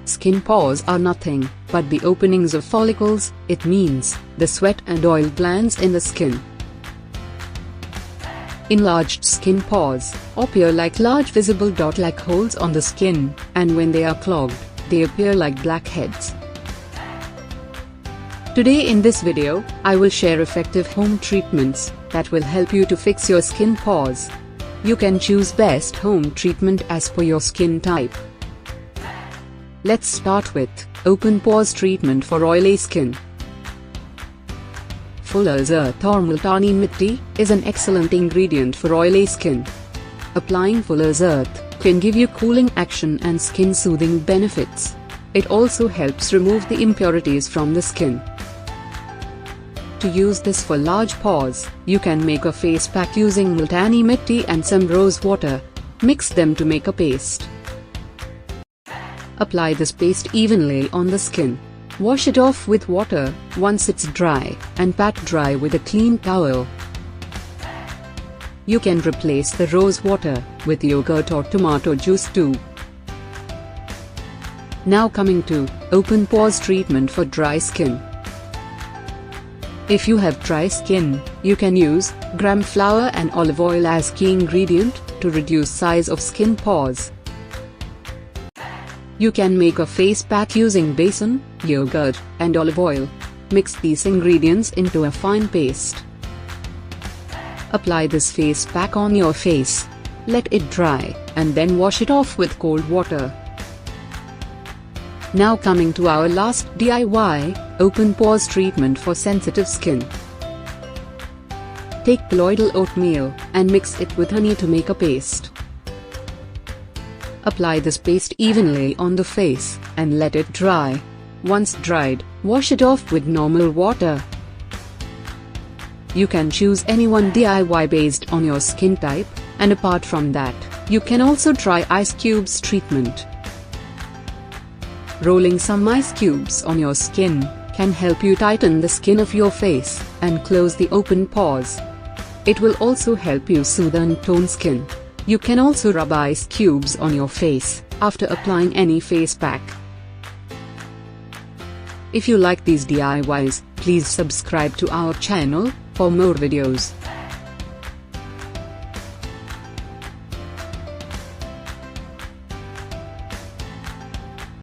Skin pores are nothing but the openings of follicles. It means the sweat and oil glands in the skin. Enlarged skin pores appear like large visible dot-like holes on the skin, and when they are clogged, they appear like blackheads. Today in this video, I will share effective home treatments that will help you to fix your skin pores. You can choose best home treatment as per your skin type. Let's start with open pores treatment for oily skin. Fuller's Earth or Multani Mitti is an excellent ingredient for oily skin. Applying Fuller's Earth can give you cooling action and skin soothing benefits. It also helps remove the impurities from the skin. To use this for large pores, you can make a face pack using Multani Mitti and some rose water. Mix them to make a paste. Apply this paste evenly on the skin. Wash it off with water once it's dry, and pat dry with a clean towel. You can replace the rose water with yogurt or tomato juice too. Now coming to open pores treatment for dry skin. If you have dry skin, you can use gram flour and olive oil as key ingredient to reduce size of skin pores. You can make a face pack using besan, yogurt, and olive oil. Mix these ingredients into a fine paste. Apply this face pack on your face. Let it dry, and then wash it off with cold water. Now coming to our last DIY, open pores treatment for sensitive skin. Take colloidal oatmeal and mix it with honey to make a paste. Apply this paste evenly on the face, and let it dry. Once dried, wash it off with normal water. You can choose any one DIY based on your skin type, and apart from that, you can also try ice cubes treatment. Rolling some ice cubes on your skin can help you tighten the skin of your face and close the open pores. It will also help you soothe and tone skin. You can also rub ice cubes on your face after applying any face pack. If you like these DIYs, please subscribe to our channel for more videos.